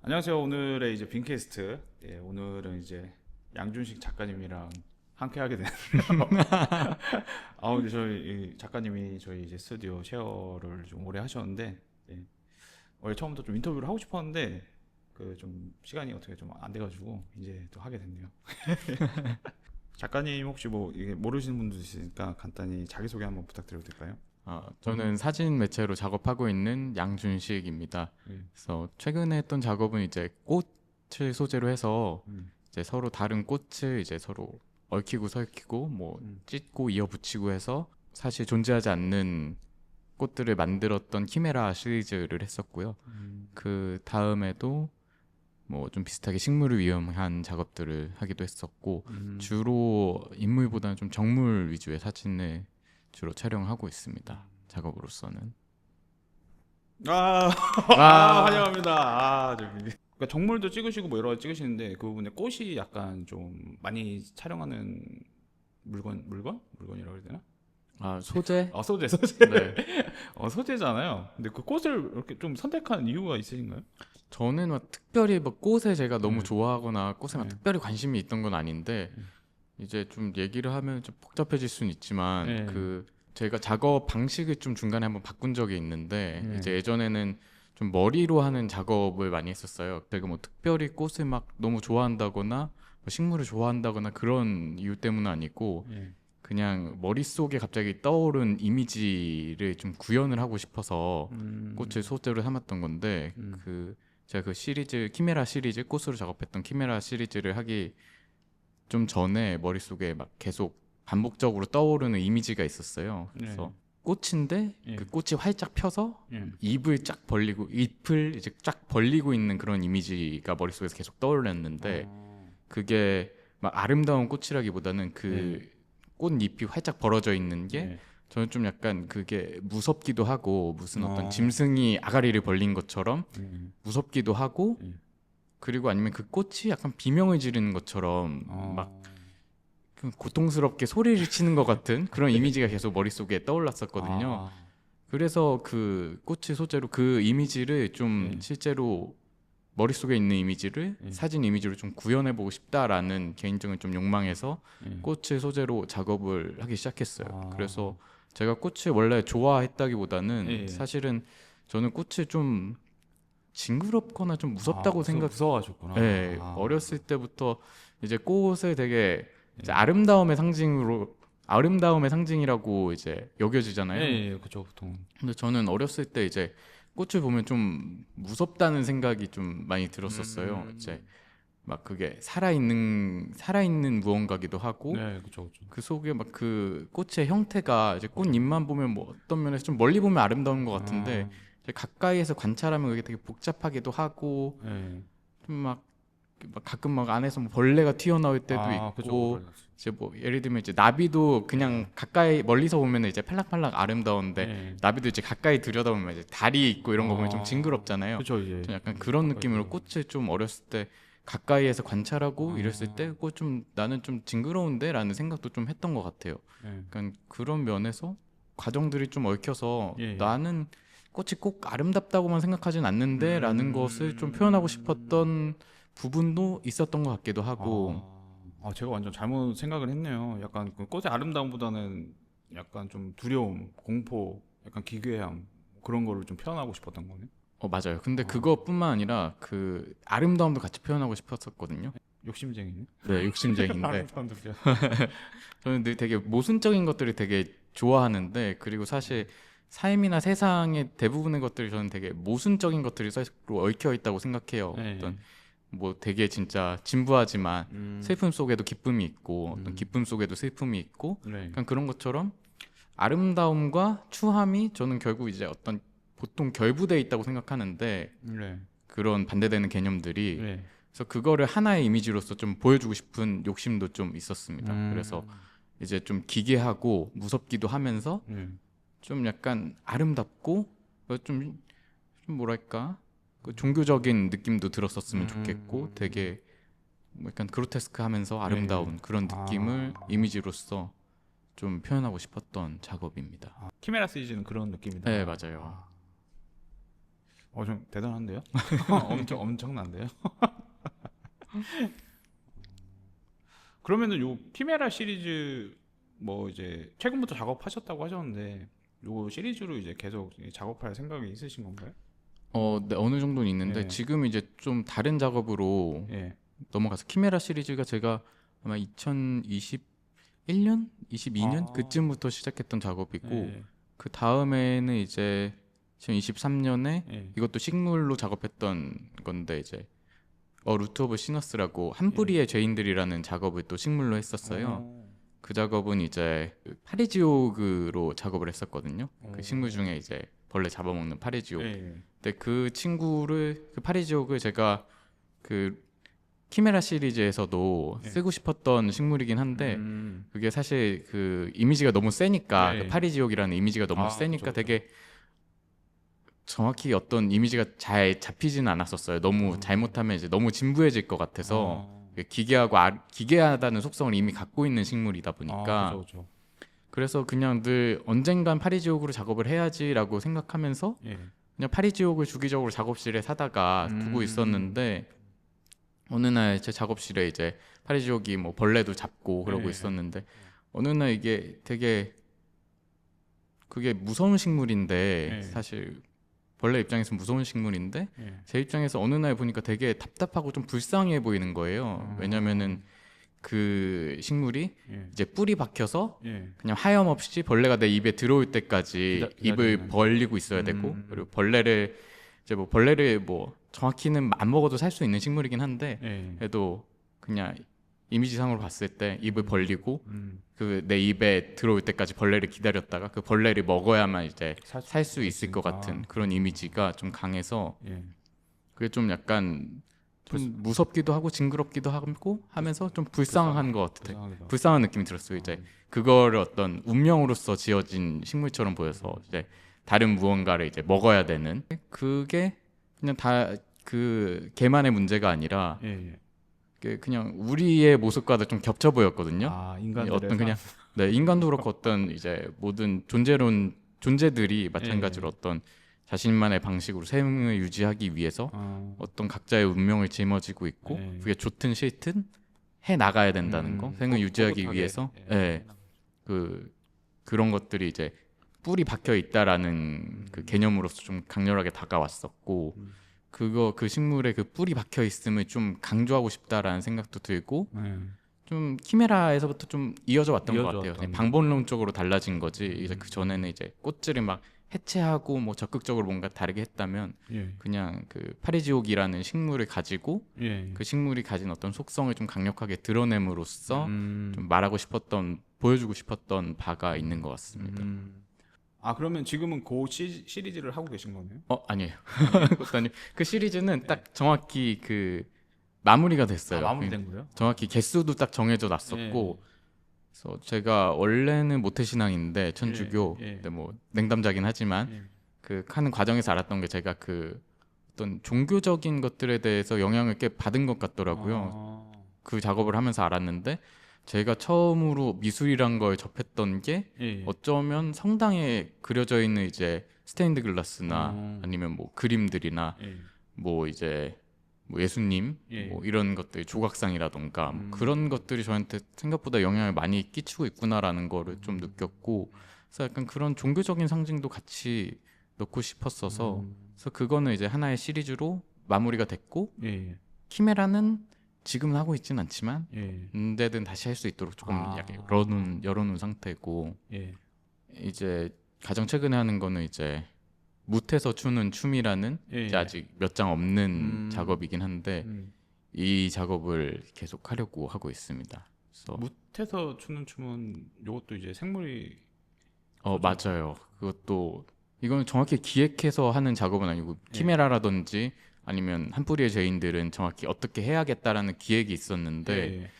안녕하세요. 오늘의 이제 빈캐스트. 오늘은 이제 양준식 작가님이랑 함께 하게 되네요. 근데 저희 이 작가님이 저희 이제 스튜디오 쉐어를 좀 오래 하셨는데, 원래 처음부터 좀 인터뷰를 하고 싶었는데 그 좀 시간이 어떻게 좀 안 돼가지고 이제 또 하게 됐네요. 작가님 혹시 뭐 이게 모르시는 분들 있으니까 간단히 자기소개 한번 부탁드려도 될까요? 저는 사진 매체로 작업하고 있는 양준식입니다. 음, 그래서 최근에 했던 작업은 이제 꽃을 소재로 해서 음, 이제 서로 다른 꽃을 이제 서로 얽히고 설키고 뭐 음, 찢고 이어붙이고 해서 사실 존재하지 않는 꽃들을 만들었던 키메라 시리즈를 했었고요. 음, 그 다음에도 뭐 좀 비슷하게 식물을 이용한 작업들을 하기도 했었고, 음. 주로 인물보다는 좀 정물 위주의 사진을 주로 촬영하고 있습니다. 작업으로서는. 아, 아, 환영합니다. 그러니까 정물도 찍으시고 뭐 여러 가지 찍으시는데 그 부분에 꽃이 약간 좀 많이 촬영하는 물건이라고 해야 되나? 소재? 소재. 네. 소재잖아요. 근데 그 꽃을 이렇게 좀 선택한 이유가 있으신가요? 저는 막 특별히 뭐 꽃에 제가 너무 네, 좋아하거나 꽃에 막 네, 특별히 관심이 있던 건 아닌데, 이제 좀 얘기를 하면 좀 복잡해질 수는 있지만, 네, 제가 작업 방식을 좀 중간에 한번 바꾼 적이 있는데, 네, 이제 예전에는 좀 머리로 하는 작업을 많이 했었어요. 제가 뭐 특별히 꽃을 막 너무 좋아한다거나 뭐 식물을 좋아한다거나 그런 이유 때문은 아니고, 네. 그냥 머릿속에 갑자기 떠오른 이미지를 좀 구현을 하고 싶어서 꽃을 음, 소재로 삼았던 건데, 음, 제가 그 시리즈 키메라 시리즈, 꽃으로 작업했던 키메라 시리즈를 하기 좀 전에 머릿속에 막 계속 반복적으로 떠오르는 이미지가 있었어요. 네, 그래서 꽃인데 예, 그 꽃이 활짝 펴서 예. 잎을 쫙 벌리고, 잎을 이제 쫙 벌리고 있는 그런 이미지가 머릿속에서 계속 떠올랐는데, 어, 그게 막 아름다운 꽃이라기보다는 네, 그 꽃잎이 활짝 벌어져 있는 게, 네, 저는 좀 약간 그게 무섭기도 하고, 무슨 어떤 어, 짐승이 아가리를 벌린 것처럼 네, 무섭기도 하고, 네, 그리고 아니면 그 꽃이 약간 비명을 지르는 것처럼 막 어, 고통스럽게 소리를 치는 것 같은 그런 이미지가 계속 머릿속에 떠올랐었거든요. 아, 그래서 그 꽃을 소재로 그 이미지를 좀 예, 실제로 머릿속에 있는 이미지를 예, 사진 이미지로 좀 구현해보고 싶다라는 개인적인 좀 욕망에서 예, 꽃을 소재로 작업을 하기 시작했어요. 아, 그래서 제가 꽃을 원래 예, 좋아했다기보다는 예. 사실은 저는 꽃을 좀 징그럽거나 좀 무섭다고 무서워하셨구나. 예, 어렸을 때부터 이제 꽃을 되게 이제 예. 아름다움의 상징이라고 이제 예, 여겨지잖아요. 예, 그쵸, 보통. 근데 저는 어렸을 때 이제 꽃을 보면 좀 무섭다는 생각이 좀 많이 들었었어요. 이제 음, 막 그게 살아있는 무언가기도 하고, 네, 그쵸, 그쵸. 그 속에 막 그 꽃의 형태가 이제 꽃잎만 보면 뭐 어떤 면에서 좀 멀리 보면 아름다운 것 같은데, 아, 이제 가까이에서 관찰하면 그게 되게 복잡하기도 하고, 예. 좀 막 가끔 막 안에서 뭐 벌레가 튀어나올 때도 그쵸, 있고, 그렇죠. 이제 뭐 예를 들면 이제 나비도 그냥 예, 가까이 멀리서 보면 이제 팔락팔락 아름다운데, 예. 나비도 이제 가까이 들여다보면 이제 다리 있고 이런 거 보면 좀 아, 징그럽잖아요. 그쵸, 이제. 좀 약간 그런 가까이 느낌으로 들어가면. 꽃을 좀 어렸을 때 가까이에서 관찰하고 이랬을 때, 아, 꽃 좀 나는 좀 징그러운데라는 생각도 좀 했던 것 같아요. 예, 그러니까 그런 면에서 과정들이 좀 얽혀서, 예, 예. 나는 꽃이 꼭 아름답다고만 생각하진 않는데라는 것을 좀 표현하고 음, 싶었던 부분도 있었던 것 같기도 하고. 아, 제가 완전 잘못 생각을 했네요. 약간 그 꽃의 아름다움보다는 약간 좀 두려움, 공포, 약간 기괴함 그런 거를 좀 표현하고 싶었던 거네. 맞아요. 근데 아, 그것뿐만 아니라 그 아름다움도 같이 표현하고 싶었었거든요. 욕심쟁이네. 네, 욕심쟁인데 아름다움도 표현. 저는 늘 되게 모순적인 것들을 되게 좋아하는데, 그리고 사실 삶이나 세상의 대부분의 것들이 저는 되게 모순적인 것들이 서로 얽혀 있다고 생각해요. 어떤 네. 뭐 되게 진짜 진부하지만 음, 슬픔 속에도 기쁨이 있고, 어떤 음, 기쁨 속에도 슬픔이 있고, 네, 약간 그런 것처럼 아름다움과 추함이 저는 결국 이제 어떤 보통 결부돼 있다고 생각하는데, 네, 그런 반대되는 개념들이. 네. 그래서 그거를 하나의 이미지로서 좀 보여주고 싶은 욕심도 좀 있었습니다. 그래서 음, 이제 좀 기괴하고 무섭기도 하면서 네. 좀 약간 아름답고, 좀, 좀 뭐랄까, 그 종교적인 느낌도 들었었으면 좋겠고, 음, 되게 뭐 약간 그로테스크하면서 네. 아름다운 그런 느낌을 아, 이미지로서 좀 표현하고 싶었던 작업입니다. 키메라 시리즈는 그런 느낌이다. 네, 맞아요. 아, 좀 대단한데요? 엄청난데요? 그러면은 요 키메라 시리즈 뭐 이제 최근부터 작업하셨다고 하셨는데 요 시리즈로 이제 계속 작업할 생각이 있으신 건가요? 네, 어느 정도는 있는데 예, 지금 이제 좀 다른 작업으로 예. 넘어가서 키메라 시리즈가 제가 아마 2021년, 22년 아, 그쯤부터 시작했던 작업이고 예, 그 다음에는 이제 2023년에 예, 이것도 식물로 작업했던 건데 이제 루트 오브 시너스라고 예. 한뿌리의 죄인들이라는 작업을 또 식물로 했었어요. 어, 그 작업은 이제 그 파리지옥으로 작업을 했었거든요. 그 식물 중에 이제 벌레 잡아먹는 파리지옥. 예, 근데 그 파리지옥을 제가 그 키메라 시리즈에서도 예. 쓰고 싶었던 식물이긴 한데 그게 사실 그 이미지가 너무 세니까 그 예. 파리지옥이라는 이미지가 너무 아, 그쵸, 세니까 그쵸. 되게 정확히 어떤 이미지가 잘 잡히지는 않았었어요. 너무 잘못하면 이제 너무 진부해질 것 같아서 어, 기괴하다는 속성을 이미 갖고 있는 식물이다 그쵸, 보니까 그쵸. 그래서 그냥 늘 언젠간 파리지옥으로 작업을 해야지라고 생각하면서 예. 그냥 파리지옥을 주기적으로 작업실에 사다가 두고 있었는데 어느 날 제 작업실에 이제 파리지옥이 뭐 벌레도 잡고 그러고 예. 있었는데 어느 날 이게 되게 그게 무서운 식물인데 예. 사실 벌레 입장에서 무서운 식물인데 예. 제 입장에서 어느 날 보니까 되게 답답하고 좀 불쌍해 보이는 거예요. 왜냐면은 그 식물이 예. 이제 뿔이 박혀서 예. 그냥 하염없이 벌레가 내 입에 들어올 때까지 입을 기다리는. 벌리고 있어야 되고 그리고 벌레를 뭐 정확히는 안 먹어도 살 수 있는 식물이긴 한데 예. 그래도 그냥 이미지상으로 봤을 때 입을 벌리고 음. 그 내 입에 들어올 때까지 벌레를 기다렸다가 그 벌레를 먹어야만 이제 살 수 있을 것 있으니까. 같은 그런 이미지가 좀 강해서 예. 그게 좀 약간 좀 무섭기도 하고 징그럽기도 하고 하면서 좀 불쌍한 것 같아. 불쌍하기도 하고. 불쌍한 느낌이 들었어요. 이제 그거를 어떤 운명으로서 지어진 식물처럼 보여서 이제 다른 무언가를 이제 먹어야 되는 그게 그냥 다 그 걔만의 문제가 아니라 예. 예. 그게 그냥 우리의 모습과도 좀 겹쳐 보였거든요. 인간들에서 어떤 그냥 네, 인간도 그렇고 어떤 이제 모든 존재들이 마찬가지로 예. 어떤 자신만의 방식으로 생을 유지하기 위해서 어. 어떤 각자의 운명을 짊어지고 있고 예. 그게 좋든 싫든 해 나가야 된다는 거 생을 유지하기 꿋꿋하게. 위해서 예. 그 그런 것들이 이제 뿔이 박혀 있다라는 그 개념으로서 좀 강렬하게 다가왔었고 그 식물의 그 뿔이 박혀 있음을 좀 강조하고 싶다라는 생각도 들고 예. 좀 키메라에서부터 좀 이어져 왔던 것 같아요. 이어져 그냥 왔던. 방법론적으로 달라진 거지. 이제 그 전에는 이제 꽃들을 막 해체하고 뭐 적극적으로 뭔가 다르게 했다면 예. 그냥 그 파리지옥이라는 식물을 가지고 예. 그 식물이 가진 어떤 속성을 좀 강력하게 드러냄으로써 음. 좀 보여주고 싶었던 바가 있는 것 같습니다. 그러면 지금은 시리즈를 하고 계신 거네요? 아니에요. 그것도 아니에요. 그 시리즈는 딱 정확히 그 마무리가 됐어요. 마무리된 거예요? 정확히 개수도 딱 정해져 놨었고 그래서 제가 원래는 모태신앙인데 천주교 예. 근데 뭐 냉담자긴 하지만 예. 그 하는 과정에서 알았던 게 제가 그 어떤 종교적인 것들에 대해서 영향을 꽤 받은 것 같더라고요. 그 작업을 하면서 알았는데 제가 처음으로 미술이란 걸 접했던 게 예. 어쩌면 성당에 그려져 있는 이제 스테인드 글라스나 아니면 뭐 그림들이나 예. 뭐 이제 뭐 예수님 예. 뭐 이런 것들 조각상이라던가 뭐 그런 것들이 저한테 생각보다 영향을 많이 끼치고 있구나라는 거를 좀 느꼈고 그래서 약간 그런 종교적인 상징도 같이 넣고 싶었어서 그래서 그거는 이제 하나의 시리즈로 마무리가 됐고 예. 키메라는 지금은 하고 있진 않지만 예. 언제든 다시 할 수 있도록 조금 약간 열어놓은 상태고 예. 이제 가장 최근에 하는 거는 이제 묻에서 추는 춤이라는 예. 이제 아직 몇 장 없는 작업이긴 한데 이 작업을 계속 하려고 하고 있습니다. 그래서 묻에서 추는 춤은 요것도 이제 생물이 맞아요. 그것도 이거는 정확히 기획해서 하는 작업은 아니고 키메라라든지 아니면 한뿌리의 죄인들은 정확히 어떻게 해야겠다라는 기획이 있었는데 예.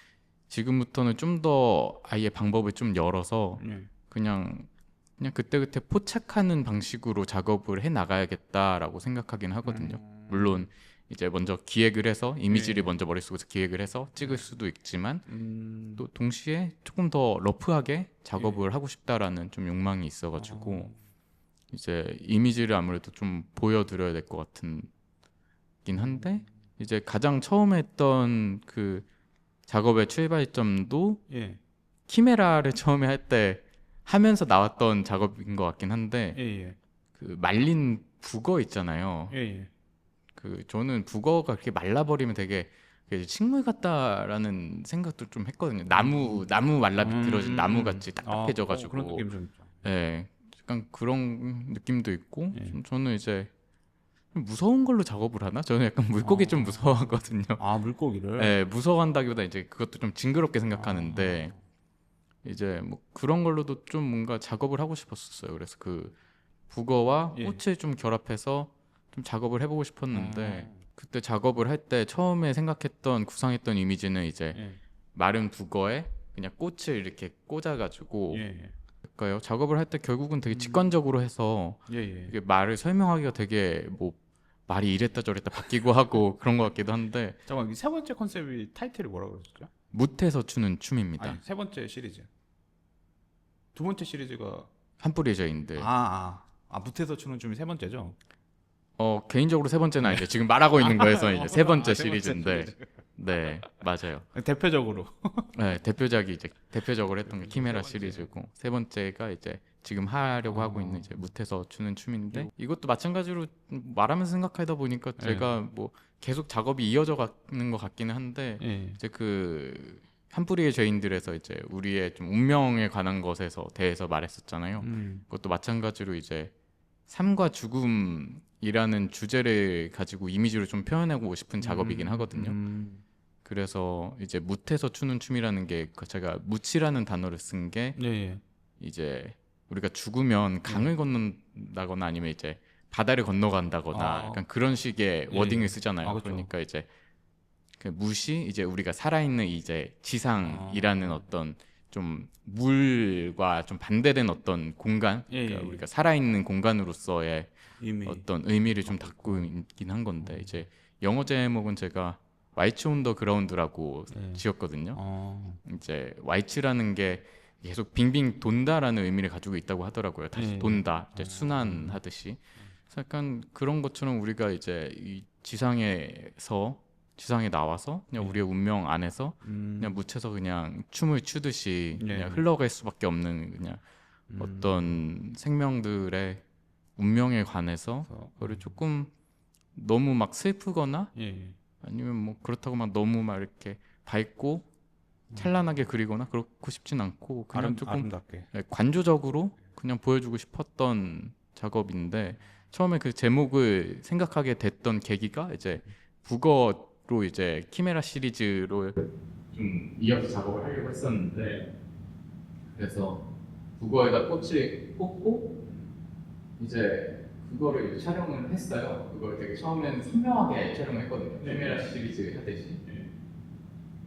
지금부터는 좀 더 아예 방법을 좀 열어서 예. 그냥 그때그때 포착하는 방식으로 작업을 해 나가야겠다라고 생각하긴 하거든요. 물론 이제 먼저 기획을 해서 이미지를 먼저 머릿속에서 기획을 해서 찍을 수도 있지만 또 동시에 조금 더 러프하게 작업을 하고 싶다라는 좀 욕망이 있어가지고 이제 이미지를 아무래도 좀 보여드려야 될 것 같긴 한데 이제 가장 처음에 했던 그 작업의 출발점도 예. 키메라를 처음에 할 때 하면서 나왔던 작업인 것 같긴 한데 예, 예. 그 말린 북어 있잖아요. 예, 예. 그 저는 북어가 그렇게 말라버리면 되게 식물 같다라는 생각도 좀 했거든요. 나무 말라 비틀어진 나무 같이 딱딱해져가지고. 그런 느낌 좀 있죠. 예, 약간 그런 느낌도 있고 예. 좀 저는 이제 좀 무서운 걸로 작업을 하나? 저는 약간 물고기 좀 무서워하거든요. 아, 물고기를. 예, 무서워한다기보다 이제 그것도 좀 징그럽게 생각하는데 이제 뭐 그런 걸로도 좀 뭔가 작업을 하고 싶었었어요. 그래서 그 북어와 예. 꽃을 좀 결합해서 좀 작업을 해보고 싶었는데 그때 작업을 할 때 처음에 생각했던 구상했던 이미지는 이제 예. 마른 북어에 그냥 꽃을 이렇게 꽂아가지고 예, 예. 그러니까요. 작업을 할 때 결국은 되게 직관적으로 해서 예, 예. 이게 말을 설명하기가 되게 뭐 말이 이랬다 저랬다 바뀌고 하고 그런 것 같기도 한데 잠깐만, 세 번째 컨셉이 타이틀이 뭐라고 그러셨죠? 무태서 추는 춤입니다. 아니, 세 번째 시리즈. 두 번째 시리즈가 한 뿌리저인데 무태서 추는 춤이 세 번째죠? 개인적으로 세 번째는 아니죠. 지금 말하고 있는 거에서 이제 세 번째 세 번째 시리즈인데 시리즈. 네 맞아요. 대표적으로. 네, 대표작이 이제 대표적으로 했던 게 키메라 세 번째. 시리즈고 세 번째가 이제 지금 하려고 하고 있는 이제 무태서 추는 춤인데 이것도 마찬가지로 말하면서 생각하다 보니까 제가 뭐 계속 작업이 이어져 가는 것 같기는 한데 예. 이제 그 한 뿌리의 죄인들에서 이제 우리의 좀 운명에 관한 것에서 대해서 말했었잖아요. 그것도 마찬가지로 이제 삶과 죽음이라는 주제를 가지고 이미지로 좀 표현하고 싶은 작업이긴 하거든요. 그래서 이제 무태서 추는 춤이라는 게 제가 무치라는 단어를 쓴 게 예, 예. 이제 우리가 죽으면 강을 건넌다거나 아니면 이제 바다를 건너간다거나 약간 그런 식의 예, 워딩을 예. 쓰잖아요. 그렇죠. 그러니까 이제 그 무시 이제 우리가 살아있는 이제 지상이라는 어떤 좀 물과 좀 반대된 어떤 공간, 예, 그러니까 예. 우리가 살아있는 공간으로서의 이미 어떤 의미를 좀 담고 있긴 한 건데 이제 영어 제목은 제가 와이츠 온 더 그라운드라고 네. 지었거든요. 어. 이제 와이츠라는 게 계속 빙빙 돈다라는 의미를 가지고 있다고 하더라고요. 다시 예. 돈다, 이제 순환하듯이. 그래서 약간 그런 것처럼 우리가 이제 이 지상에 나와서 그냥 우리의 운명 안에서 그냥 묻혀서 그냥 춤을 추듯이 그냥 흘러갈 수밖에 없는 그냥 어떤 생명들의 운명에 관해서 그거를 조금 너무 막 슬프거나 예. 아니면 뭐 그렇다고 막 너무 막 이렇게 밝고 찬란하게 그리거나 그렇고 싶진 않고 그냥 조금 아름답게. 관조적으로 그냥 보여주고 싶었던 작업인데 처음에 그 제목을 생각하게 됐던 계기가 이제 북어로 이제 키메라 시리즈로 좀 이어서 작업을 하려고 했었는데 그래서 북어에다 꽃을 꽂고 이제 그거를 이제 촬영을 했어요. 그걸 되게 처음에는 선명하게 촬영을 했거든요. 키메라 시리즈 하듯이.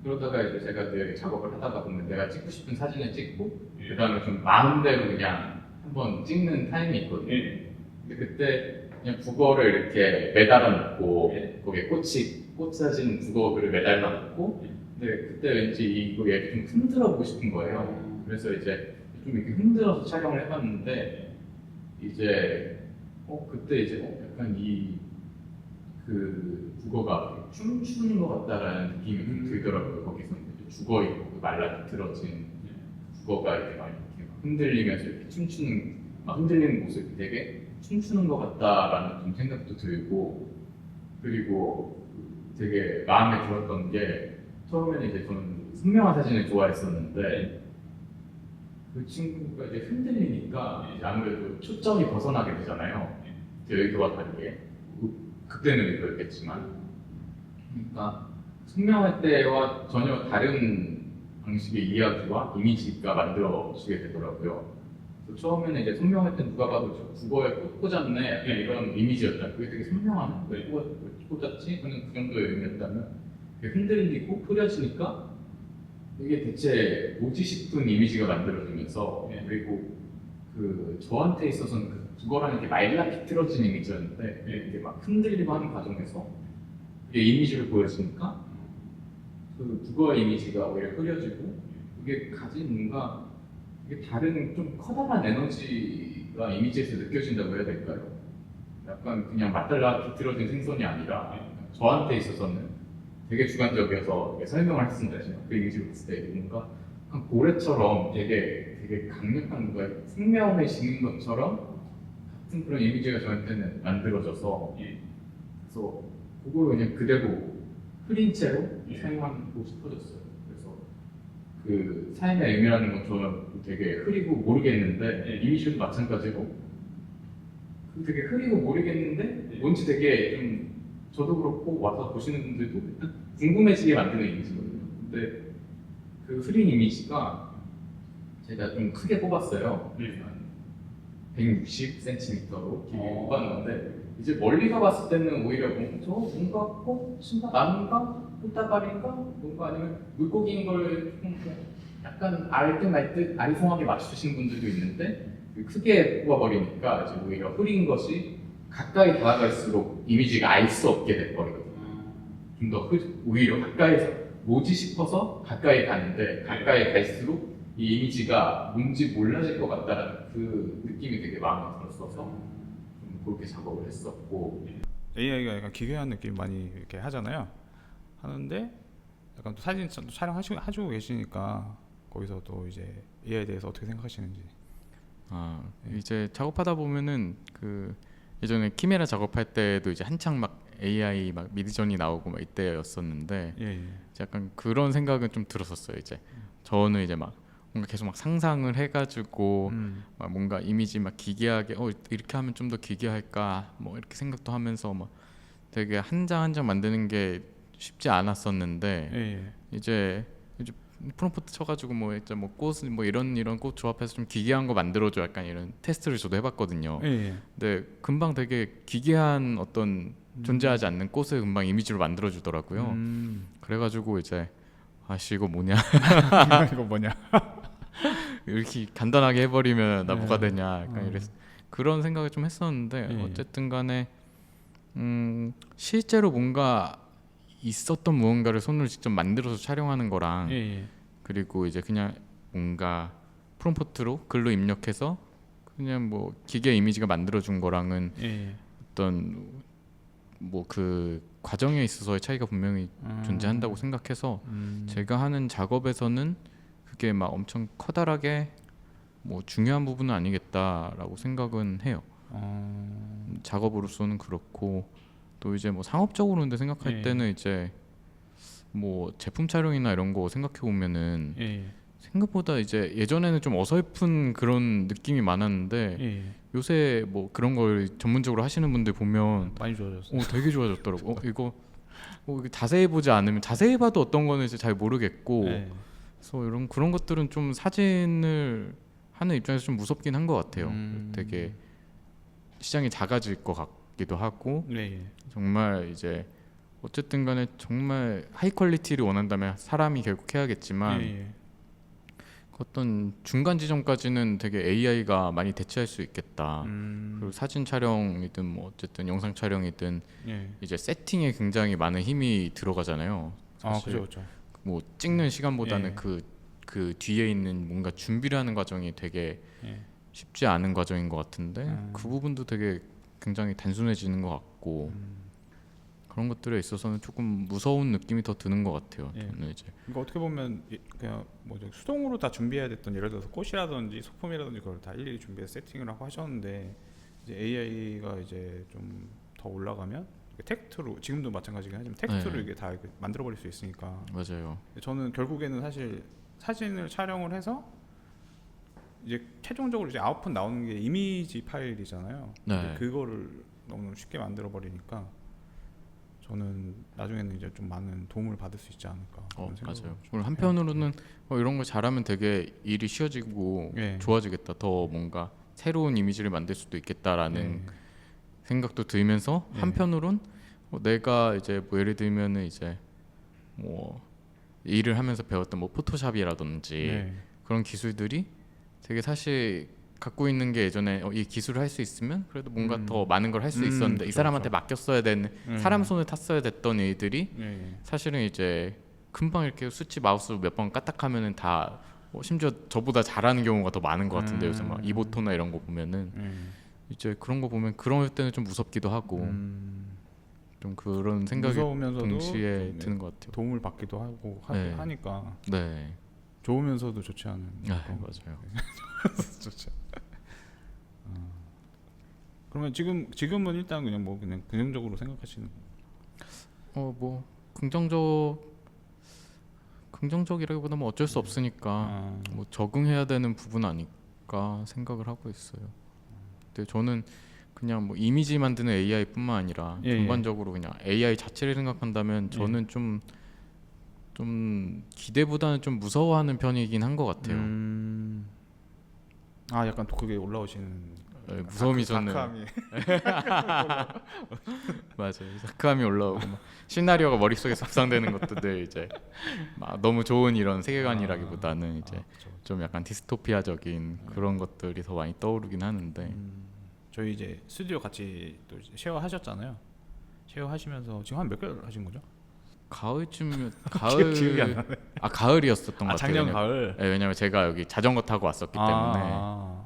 그러다가 이제 제가 늘 작업을 하다가 보면 내가 찍고 싶은 사진을 찍고 그다음에 좀 마음대로 그냥 한번 찍는 타임이 있거든요. 근데 그때 그냥 북어를 이렇게 매달아 놓고 거기에 꽃 사진 북어를 매달아 놓고 근데 그때 왠지 이거 얘를 좀 흔들어 보고 싶은 거예요. 그래서 이제 좀 이렇게 흔들어서 촬영을 해봤는데 이제 그때 이제 약간 그 북어가 춤추는 것 같다라는 느낌이 들더라고요. 거기서 죽어 있고 말라 비틀어진 북어가 이렇게 막 이렇게 흔들리면서 이렇게 막 흔들리는 모습이 되게 춤추는 것 같다라는 좀 생각도 들고 그리고 되게 마음에 들었던 게 처음에는 이제 저는 선명한 사진을 좋아했었는데 그 친구가 이제 흔들리니까 이제 아무래도 초점이 벗어나게 되잖아요. 여기와 다르게 그때는 의도였겠지만 그러니까 선명할 때와 전혀 다른 방식의 이야기와 이미지가 만들어지게 되더라고요. 그래서 처음에는 이제 선명할 때 누가 봐도 저 국어에 꽃 꽂았네 약간 이런 이미지였다. 그게 되게 선명하네. 왜 꽂았지? 저는 그 정도의 의미였다면 흔들리고 흐려지니까 이게 대체 뭐지 싶은 이미지가 만들어지면서 그리고 그 저한테 있어서는 그 국어라는 게 말라 비틀어진 이미지였는데 이게 막 흔들리고 하는 과정에서 이게 이미지를 보여주니까 그 국어의 이미지가 오히려 흐려지고 이게 가진 뭔가 이게 다른 좀 커다란 에너지 이미지가 이미지에서 느껴진다고 해야 될까요? 약간 그냥 맛달라 비틀어진 생선이 아니라 저한테 있어서는 되게 주관적이어서 이렇게 설명을 했습니다. 그 이미지를 봤을 때 뭔가 한 고래처럼 되게 강력한 뭔가 생명해지는 것처럼 같은 그런 이미지가 저한테는 만들어져서 그래서 그걸 그냥 그대로 흐린 채로 사용하고 싶어졌어요. 그래서 그 삶의 의미라는 건 저는 되게 흐리고 모르겠는데 이미지도 마찬가지로 그 되게 흐리고 모르겠는데 뭔지 되게 좀 저도 그렇고 와서 보시는 분들도 일단 궁금해지게 만드는 이미지거든요. 근데 그 흐린 이미지가 제가 좀 크게 뽑았어요. 한 160cm로 길게 뽑았는데 이제 멀리서 봤을 때는 오히려 저 뭔가 꽃인가 나무인가 꽃다발인가 뭔가 아니면 물고기인 걸 약간 알듯 말듯 아리송하게 맞추시는 분들도 있는데 크게 뽑아버리니까 이제 오히려 흐린 것이 가까이 다가갈수록 이미지가 알 수 없게 돼버리거든요. 좀 더 오히려 가까이서 뭐지 싶어서 가까이 가는데 가까이 갈수록 이 이미지가 뭔지 몰라질 것 같다라는 그 느낌이 되게 마음에 들었어서 좀 그렇게 작업을 했었고 AI가 약간 기괴한 느낌 많이 이렇게 하잖아요. 하는데 약간 또 사진 촬영하시고 계시니까 거기서 또 이제 AI에 대해서 어떻게 생각하시는지. 이제 작업하다 보면은 그 예전에 키메라 작업할 때도 이제 한창 막 AI 막 미드전이 나오고 막 이때였었는데 약간 그런 생각은 좀 들었었어요. 이제 저는 이제 막 뭔가 계속 막 상상을 해가지고 막 뭔가 이미지 막 기괴하게 이렇게 하면 좀 더 기괴할까 뭐 이렇게 생각도 하면서 막 되게 한 장 한 장 만드는 게 쉽지 않았었는데 이제 프롬프트 쳐가지고 뭐 이제 뭐 꽃 뭐 이런 꽃 조합해서 좀 기괴한 거 만들어줘 약간 이런 테스트를 저도 해봤거든요. 근데 금방 되게 기괴한 어떤 존재하지 않는 꽃을 금방 이미지로 만들어주더라고요. 그래가지고 이제 아씨 이거 뭐냐 이거 뭐냐 이렇게 간단하게 해버리면 나 뭐가 되냐 약간 그런 생각을 좀 했었는데 어쨌든 간에 실제로 뭔가 있었던 무언가를 손으로 직접 만들어서 촬영하는 거랑 그리고 이제 그냥 뭔가 프롬프트로 글로 입력해서 그냥 뭐 기계 이미지가 만들어준 거랑은 어떤 뭐 그 과정에 있어서의 차이가 분명히 존재한다고 생각해서 제가 하는 작업에서는 그게 막 엄청 커다랗게 뭐 중요한 부분은 아니겠다라고 생각은 해요. 작업으로서는 그렇고 또 이제 뭐 상업적으로 근데 생각할 때는 이제 뭐 제품 촬영이나 이런 거 생각해 보면은 생각보다 이제 예전에는 좀 어설픈 그런 느낌이 많았는데 요새 뭐 그런 걸 전문적으로 하시는 분들 보면 많이 좋아졌어요. 되게 좋아졌더라고. 이거 자세히 보지 않으면 자세히 봐도 어떤 거는 이제 잘 모르겠고 그래서 그런 것들은 좀 사진을 하는 입장에서 좀 무섭긴 한 것 같아요. 되게 시장이 작아질 것 같기도 하고 정말 이제 어쨌든 간에 정말 하이 퀄리티를 원한다면 사람이 결국 해야겠지만 어떤 중간 지점까지는 되게 AI가 많이 대체할 수 있겠다. 그리고 사진 촬영이든 뭐 어쨌든 영상 촬영이든 이제 세팅에 굉장히 많은 힘이 들어가잖아요. 사실 그죠. 뭐 찍는 시간보다는 그 뒤에 있는 뭔가 준비를 하는 과정이 되게 쉽지 않은 과정인 것 같은데 그 부분도 되게 굉장히 단순해지는 것 같고 그런 것들에 있어서는 조금 무서운 느낌이 더 드는 것 같아요. 저는 이제 그러니까 어떻게 보면 그냥 뭐죠 수동으로 다 준비해야 됐던 예를 들어서 꽃이라든지 소품이라든지 그걸 다 일일이 준비해서 세팅을 하고 하셨는데 이제 AI가 이제 좀 더 올라가면 텍스트로 지금도 마찬가지긴 하지만 텍스트로 이게 다 이렇게 만들어버릴 수 있으니까 맞아요. 저는 결국에는 사실 사진을 촬영을 해서 이제 최종적으로 이제 아웃풋 나오는 게 이미지 파일이잖아요. 근데 그거를 너무 쉽게 만들어 버리니까 저는 나중에는 이제 좀 많은 도움을 받을 수 있지 않을까. 맞아요. 그리고 한편으로는 이런 걸 잘하면 되게 일이 쉬워지고 좋아지겠다. 더 뭔가 새로운 이미지를 만들 수도 있겠다라는 생각도 들면서 한편으론 내가 이제 뭐 예를 들면은 이제 뭐 일을 하면서 배웠던 뭐 포토샵이라든지 그런 기술들이 되게 사실 갖고 있는 게 예전에 이 기술을 할 수 있으면 그래도 뭔가 더 많은 걸 할 수 있었는데 이 사람한테 맡겼어야 되는 사람 손을 탔어야 됐던 일들이 사실은 이제 금방 이렇게 수치 마우스로 몇 번 까딱하면은 다 심지어 저보다 잘하는 경우가 더 많은 것 같은데 요새 막 이보토나 이런 거 보면은 이제 그런 거 보면 그런 때는 좀 무섭기도 하고 좀 그런 생각이 동시에 드는 것 같아요. 도움을 받기도 하고 네. 하니까 네. 좋으면서도 좋지 않은. 맞아요. 좋죠. 그러면 지금은 일단 그냥 뭐 그냥 긍정적으로 생각하시는. 뭐 긍정적이라기보다 뭐 어쩔 수 없으니까 뭐 적응해야 되는 부분 아닐까 생각을 하고 있어요. 근데 저는 그냥 뭐 이미지 만드는 AI뿐만 아니라 전반적으로 그냥 AI 자체를 생각한다면 저는 좀 기대보다는 좀 무서워하는 편이긴 한 것 같아요. 약간 또 그게 올라오시는. 무서움이 저는 맞아요. 다크함이 올라오고 막 시나리오가 머릿속에 삽상되는 것도 늘 이제 막 너무 좋은 이런 세계관이라기보다는 이제 좀 약간 디스토피아적인 그런 것들이 더 많이 떠오르긴 하는데 저희 이제 스튜디오 같이 또 쉐어 하셨잖아요. 쉐어 하시면서 지금 한 몇 개월 하신 거죠? 가을쯤 기억이 안 나네. 가을이었었던 것 같아요. 작년 가을. 네, 왜냐면 제가 여기 자전거 타고 왔었기 때문에.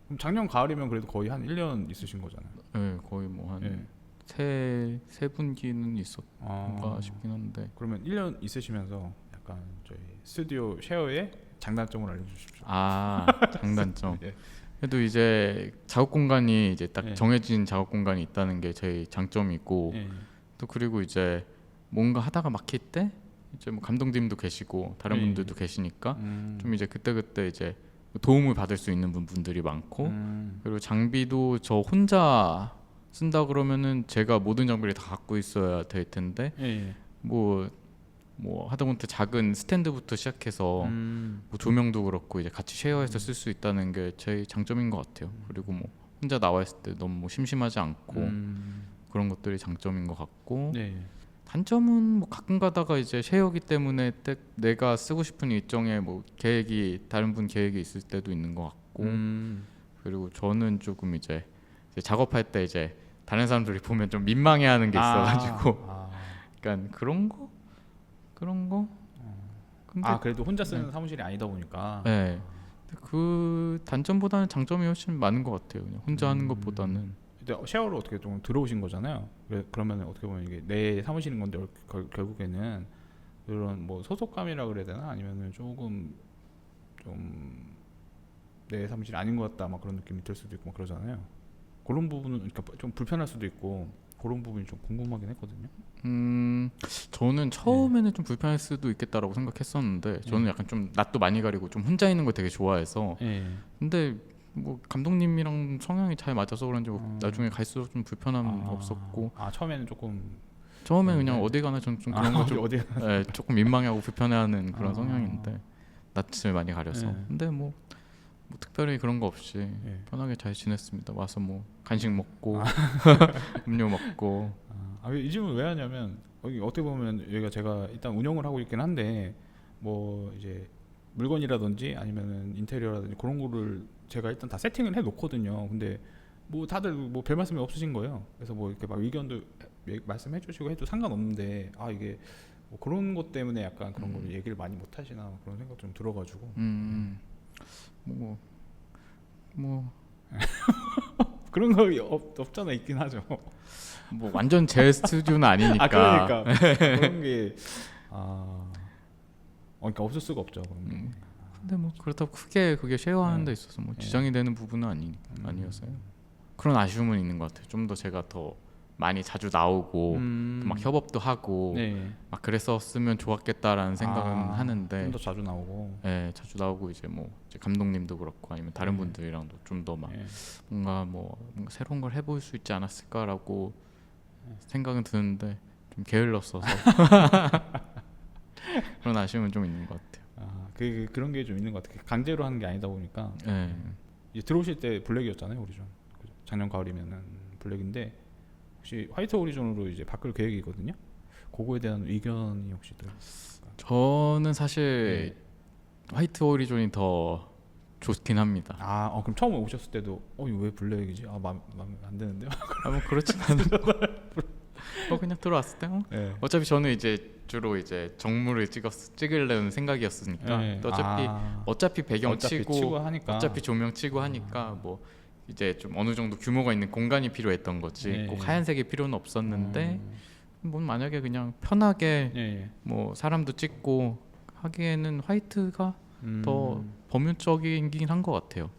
그럼 작년 가을이면 그래도 거의 한 1년 있으신 거잖아요. 네, 거의 뭐 한 세 분기는 있었던가 싶긴 한데. 그러면 1년 있으시면서 약간 저희 스튜디오 쉐어의 장단점을 알려주십시오. 장단점. 그래도 이제 작업 공간이 이제 딱 정해진 작업 공간이 있다는 게 저희 장점이고 또 그리고 이제 뭔가 하다가 막힐 때 이제 뭐 감독님도 계시고 다른 분들도 계시니까 좀 이제 그때 이제 도움을 받을 수 있는 분들이 많고 그리고 장비도 저 혼자 쓴다 그러면은 제가 모든 장비를 다 갖고 있어야 될 텐데 뭐 하다못해 작은 스탠드부터 시작해서 뭐 조명도 그렇고 이제 같이 쉐어해서 쓸 수 있다는 게 제 장점인 것 같아요. 그리고 뭐 혼자 나와 있을 때 너무 뭐 심심하지 않고 그런 것들이 장점인 것 같고 단점은 뭐 가끔 가다가 이제 쉐어기 때문에 내가 쓰고 싶은 일정에 뭐 다른 분 계획이 있을 때도 있는 것 같고 그리고 저는 조금 이제 작업할 때 이제 다른 사람들이 보면 좀 민망해하는 게 있어가지고 그러니까 그런 거 근데 그래도 혼자 쓰는 사무실이 아니다 보니까 그 단점보다는 장점이 훨씬 많은 것 같아요. 그냥 혼자 하는 것보다는. 근데 쉐어로 어떻게 좀 들어오신 거잖아요. 그러면 어떻게 보면 이게 내 사무실인 건데 결국에는 그런 뭐 소속감이라 그래야 되나 아니면은 조금 좀 내 사무실 아닌 것 같다 막 그런 느낌이 들 수도 있고 막 그러잖아요. 그런 부분은 그러니까 좀 불편할 수도 있고 그런 부분이 좀 궁금하긴 했거든요. 저는 처음에는 좀 불편할 수도 있겠다라고 생각했었는데 저는 약간 좀 낯도 많이 가리고 좀 혼자 있는 걸 되게 좋아해서 근데 뭐 감독님이랑 성향이 잘 맞아서 그런지 뭐 나중에 갈수록 좀 불편함 없었고 처음에는 조금 처음에 그냥 어디 가나 좀 그런 거 좀 조금 민망해하고 불편해하는 그런 성향인데 낯을 많이 가려서 근데 뭐 특별히 그런 거 없이 편하게 잘 지냈습니다. 와서 뭐 간식 먹고 음료 먹고 이 질문 왜 하냐면 여기 어떻게 보면 여기가 제가 일단 운영을 하고 있긴 한데 뭐 이제 물건이라든지 아니면은 인테리어라든지 그런 거를 제가 일단 다 세팅을 해 놓거든요. 근데 뭐 다들 뭐 별 말씀이 없으신 거예요. 그래서 뭐 이렇게 막 의견도 말씀해 주시고 해도 상관없는데 이게 뭐 그런 것 때문에 약간 그런 걸 얘기를 많이 못 하시나 그런 생각 좀 들어가지고 뭐 그런 거 없잖아. 있긴 하죠. 뭐 완전 제 스튜디오는 아니니까. 그러니까 그런 게 그러니까 없을 수가 없죠. 그런 게. 근데 뭐 그렇다고 크게 그게 쉐어하는 데 있어서 뭐 지장이 되는 부분은 아니어서요. 그런 아쉬움은 있는 것 같아요. 좀 더 제가 더 많이 자주 나오고 또 막 협업도 하고 막 그랬었으면 좋았겠다라는 생각은 하는데 좀 더 자주 나오고 자주 나오고 이제 뭐 이제 감독님도 그렇고 아니면 다른 분들이랑도 좀 더 막 뭔가 새로운 걸 해볼 수 있지 않았을까라고 생각은 드는데 좀 게을렀어서 그런 아쉬움은 좀 있는 것 같아요. 그런 게 좀 있는 것 같아요. 강제로 하는 게 아니다 보니까 이제 들어오실 때 블랙이었잖아요. 오리존 작년 가을이면은 블랙인데 혹시 화이트 오리존으로 이제 바꿀 계획이거든요. 그거에 대한 의견이 혹시 있을까요? 저는 사실 화이트 오리존이 더 좋긴 합니다. 그럼 처음 오셨을 때도 이거 왜 블랙이지? 마음에 안 드는데요? 뭐 그렇진 않아요. 그냥 들어왔을 때 어차피 저는 이제 주로 이제 정물을 찍으려는 생각이었으니까 네. 또 어차피 배경 어차피 치고 하니까. 어차피 조명 치고 하니까 뭐 이제 좀 어느 정도 규모가 있는 공간이 필요했던 거지 네. 꼭 하얀색이 필요는 없었는데 뭐 만약에 그냥 편하게 예. 뭐 사람도 찍고 하기에는 화이트가 더 범용적이긴 한 것 같아요.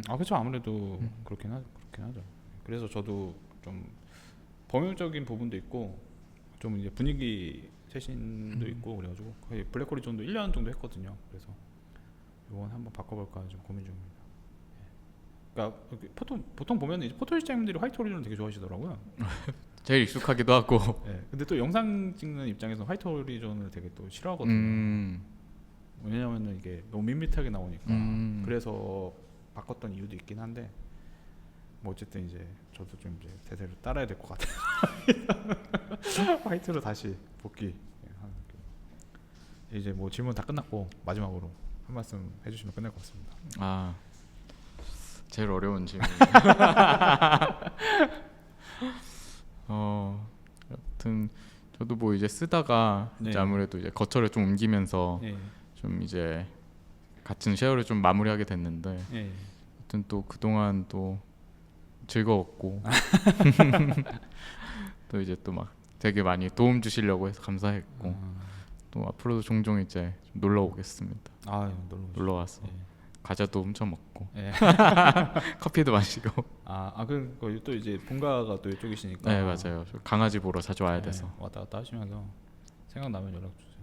아 그렇죠. 아무래도 그렇긴 하죠. 그래서 저도 좀 범용적인 부분도 있고 좀 이제 분위기 쇄신도 있고 그래가지고 거의 블랙 호리존도 1년 정도 했거든요. 그래서 이건 한번 바꿔볼까 좀 고민 중입니다. 예. 그러니까 보통 보면 이제 포토시장님들이 화이트 호리존을 되게 좋아하시더라고요. 제일 익숙하기도 하고. 예. 근데 또 영상 찍는 입장에서 화이트 호리존을 되게 또 싫어하거든요. 왜냐면은 이게 너무 밋밋하게 나오니까. 그래서 바꿨던 이유도 있긴 한데 뭐 어쨌든 이제 저도 좀 이제 대세를 따라야 될 것 같아요. 화이트로 다시 복귀. 이제 뭐 질문 다 끝났고 마지막으로 한 말씀 해주시면 끝날 것 같습니다. 아 제일 어려운 질문. 여튼 저도 뭐 이제 쓰다가 네. 이제 아무래도 이제 거처를 좀 옮기면서 네. 좀 이제 같은 쉐어를 좀 마무리하게 됐는데 네. 여튼 또 그동안 또 즐거웠고 또 이제 또 막 되게 많이 도움 주시려고 해서 감사했고 또 앞으로도 종종 이제 좀 놀러 오겠습니다. 아 놀러 와서 네. 과자도 엄청 먹고 네. 커피도 마시고. 또 이제 본가가 또 이쪽이시니까. 네 맞아요. 저 강아지 보러 자주 와야 돼서. 왔다 갔다 하시면서 생각나면 연락 주세요.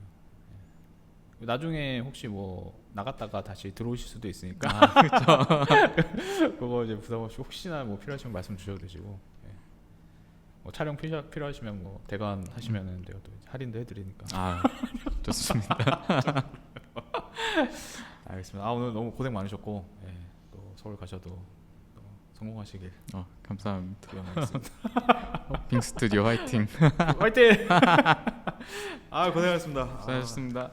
네. 나중에 혹시 뭐 나갔다가 다시 들어오실 수도 있으니까. 그렇죠. 그거 이제 부담 없이 혹시나 뭐 필요하시면 말씀 주셔도 되시고. 네. 뭐 촬영 필요하시면 뭐 대관 하시면은 내가 또 할인도 해드리니까. 아 좋습니다. 알겠습니다. 오늘 너무 고생 많으셨고 또 서울 가셔도 또 성공하시길 감사합니다. 기원하겠습니다. 빙 스튜디오 화이팅. 화이팅! 고생하셨습니다. 수고하셨습니다.